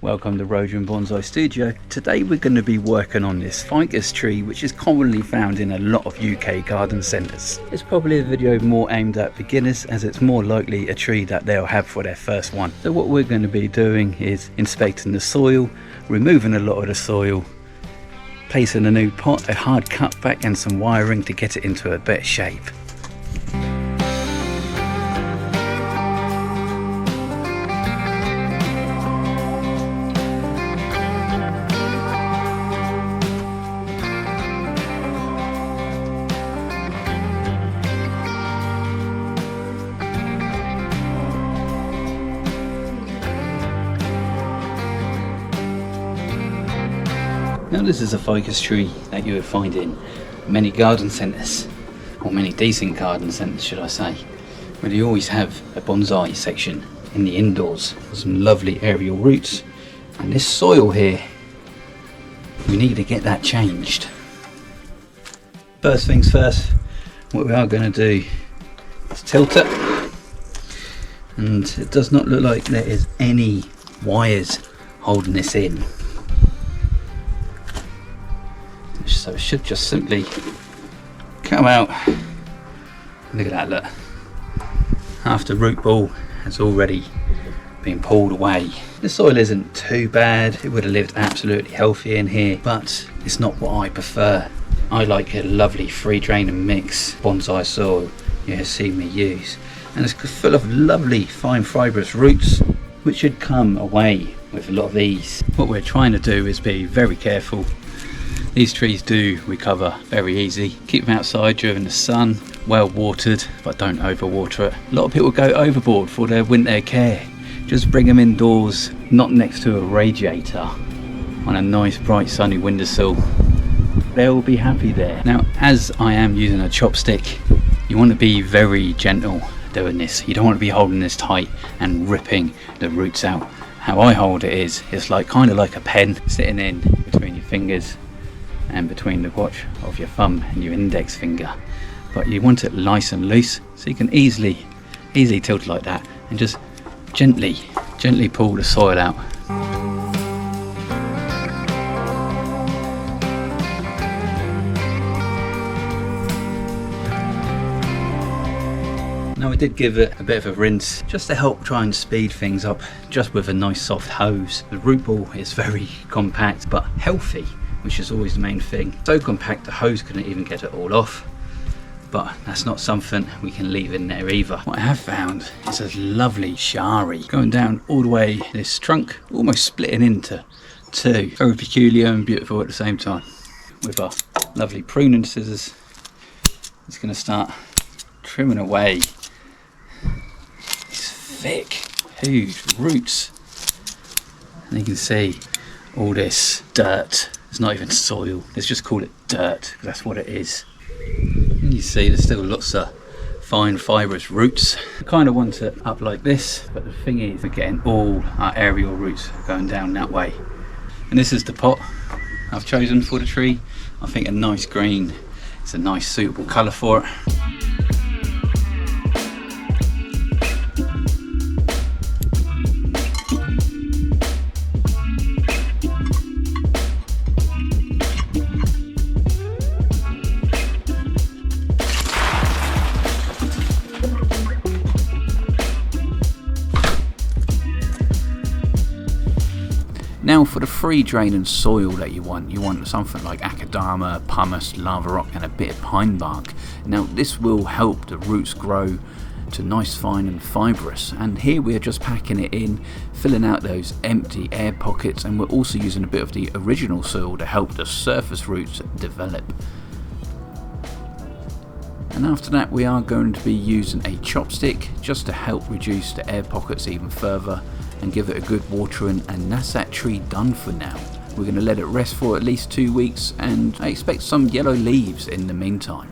Welcome to Roger & Bonsai Studio. Today we're going to be working on this ficus tree, which is commonly found in a lot of UK garden centres. It's probably a video more aimed at beginners, as it's more likely a tree that they'll have for their first one. So what we're going to be doing is inspecting the soil, removing a lot of the soil, placing a new pot, a hard cutback and some wiring to get it into a better shape. Now this is a ficus tree that you would find in many garden centres, or many decent garden centres should I say, where you always have a bonsai section in the indoors with some lovely aerial roots. And this soil here, we need to get that changed. First things first, what we are going to do is tilt it, and it does not look like there is any wires holding this in. So it should just simply come out. Look at that, look. Half the root ball has already been pulled away. The soil isn't too bad. It would have lived absolutely healthy in here, but it's not what I prefer. I like a lovely free drain and mix bonsai soil you have seen me use. And it's full of lovely fine fibrous roots, which should come away with a lot of ease. What we're trying to do is be very careful. These trees do recover very easy. Keep them outside during the sun, well watered, but don't overwater it. A lot of people go overboard for their winter care. Just bring them indoors, not next to a radiator, on a nice bright sunny windowsill. They'll be happy there. Now, as I am using a chopstick, you want to be very gentle doing this. You don't want to be holding this tight and ripping the roots out. How I hold it is, it's like kind of like a pen sitting in between your fingers and between the watch of your thumb and your index finger, but you want it nice and loose, so you can easily tilt it like that and just gently pull the soil out. Now I did give it a bit of a rinse just to help try and speed things up, just with a nice soft hose. The root ball is very compact but healthy, which is always the main thing. So compact the hose couldn't even get it all off, but that's not something we can leave in there either. What I have found is a lovely shari going down all the way this trunk, almost splitting into two. Very peculiar and beautiful at the same time. With our lovely pruning scissors, it's going to start trimming away these thick, huge roots. And you can see all this dirt. It's not even soil, let's just call it dirt, because that's what it is. And you see there's still lots of fine fibrous roots. I kind of want it up like this, but the thing is we're getting all our aerial roots going down that way. And this is the pot I've chosen for the tree. I think a nice green, it's a nice suitable colour for it. Now for the free draining soil that you want something like Akadama, pumice, lava rock and a bit of pine bark. Now this will help the roots grow to nice, fine and fibrous, and here we're just packing it in, filling out those empty air pockets, and we're also using a bit of the original soil to help the surface roots develop. And after that we are going to be using a chopstick just to help reduce the air pockets even further and give it a good watering, and that's that tree done for now. We're going to let it rest for at least 2 weeks, and I expect some yellow leaves in the meantime.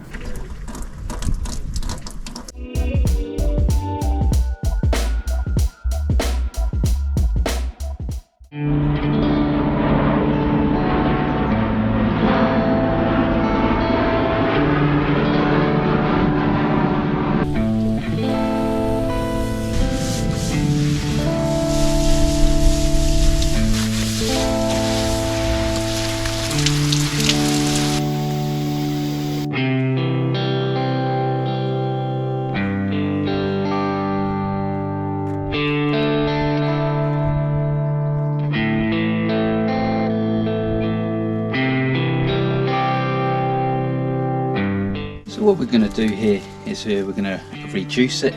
So what we're going to do here is we're going to reduce it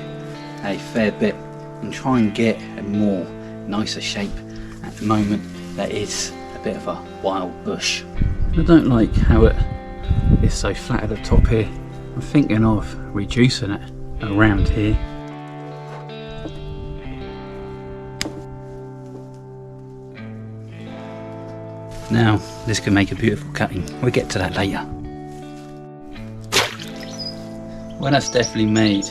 a fair bit and try and get a more nicer shape. At the moment that is a bit of a wild bush. I don't like how it is so flat at the top here. I'm thinking of reducing it around here. Now this can make a beautiful cutting. We'll get to that later. Well, that's definitely made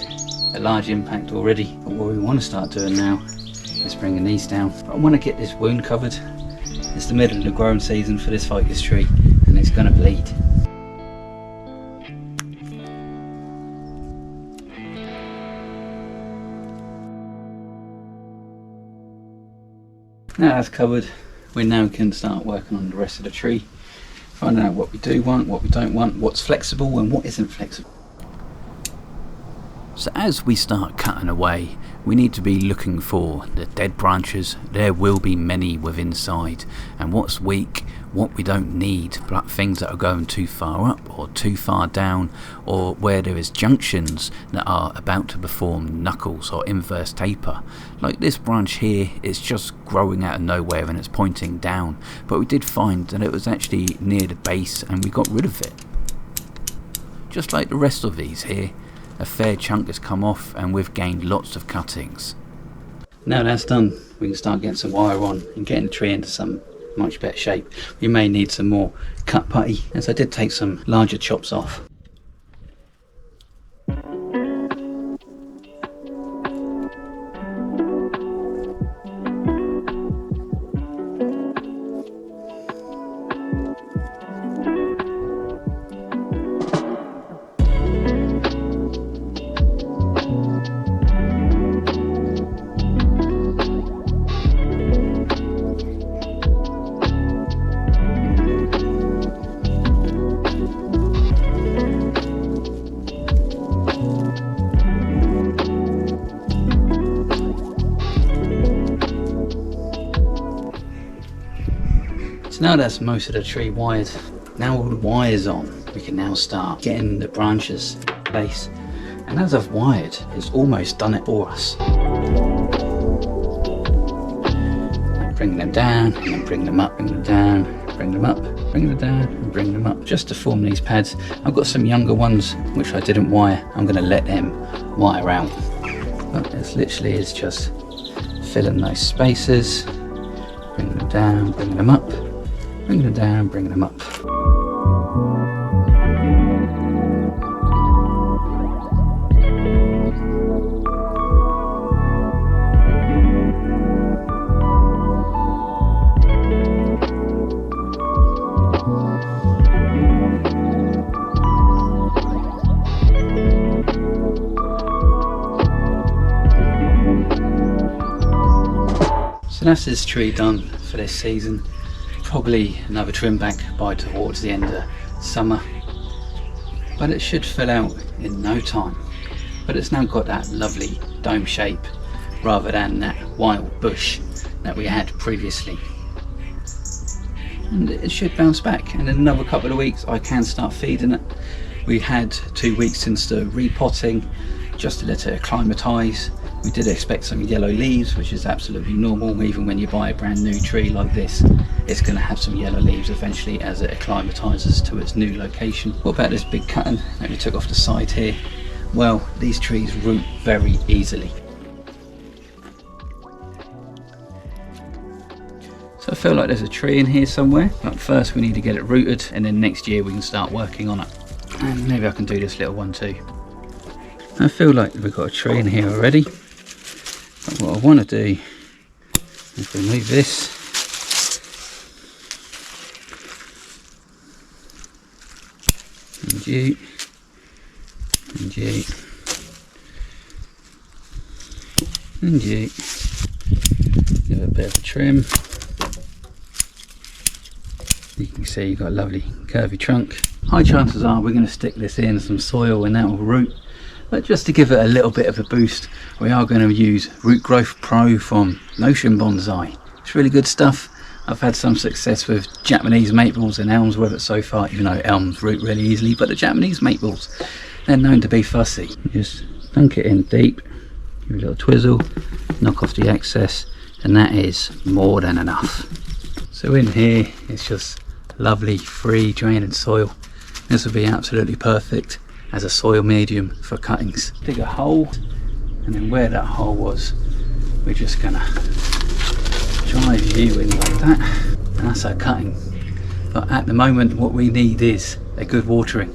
a large impact already, but what we want to start doing now is bringing these down. I want to get this wound covered. It's the middle of the growing season for this ficus tree and it's going to bleed. Now that's covered, we now can start working on the rest of the tree, finding out what we do want, what we don't want, what's flexible and what isn't flexible. So as we start cutting away, we need to be looking for the dead branches. There will be many within inside, and what's weak, what we don't need, but things that are going too far up or too far down, or where there is junctions that are about to perform knuckles or inverse taper. Like this branch here, it's just growing out of nowhere and it's pointing down, but we did find that it was actually near the base and we got rid of it. Just like the rest of these here, a fair chunk has come off and we've gained lots of cuttings. Now that's done, we can start getting some wire on and getting the tree into some much better shape. We may need some more cut putty, as I did take some larger chops off. So now that's most of the tree wired. Now all the wires on, we can now start getting the branches in place. And as I've wired, it's almost done it for us. And bring them down, and then bring them up, bring them down, bring them up, bring them down, and bring them up, just to form these pads. I've got some younger ones, which I didn't wire. I'm gonna let them wire out. But it's literally is just filling those spaces, bring them down, bring them up, bring them down, bring them up. So that's this tree done for this season. Probably another trim back by towards the end of summer, but it should fill out in no time. But it's now got that lovely dome shape rather than that wild bush that we had previously, and it should bounce back, and in another couple of weeks I can start feeding it. We had 2 weeks since the repotting, just to let it acclimatise. We did expect some yellow leaves, which is absolutely normal. Even when you buy a brand new tree like this, it's going to have some yellow leaves eventually as it acclimatises to its new location. What about this big cutting that we took off the side here? Well, these trees root very easily. So I feel like there's a tree in here somewhere, but first we need to get it rooted, and then next year we can start working on it. And maybe I can do this little one too. I feel like we've got a tree in here already. But what I want to do is remove this. And you. And you. And you. Give it a bit of a trim. You can see you've got a lovely curvy trunk. High chances are we're going to stick this in some soil and that will root. But just to give it a little bit of a boost, we are going to use Root Growth Pro from Notion Bonsai. It's really good stuff. I've had some success with Japanese maples and elms with it so far, even though elms root really easily, but the Japanese maples, they're known to be fussy. Just dunk it in deep, give it a little twizzle, knock off the excess, and that is more than enough. So in here it's just lovely free draining soil. This would be absolutely perfect as a soil medium for cuttings. Dig a hole, and then where that hole was, we're just gonna drive you in like that, and that's our cutting. But at the moment what we need is a good watering.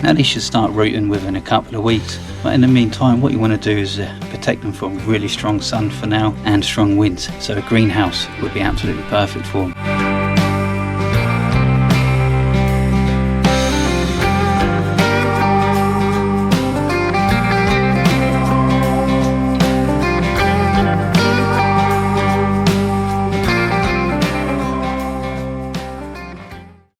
Now these should start rooting within a couple of weeks, but in the meantime what you want to do is protect them from really strong sun for now and strong winds, so a greenhouse would be absolutely perfect for them.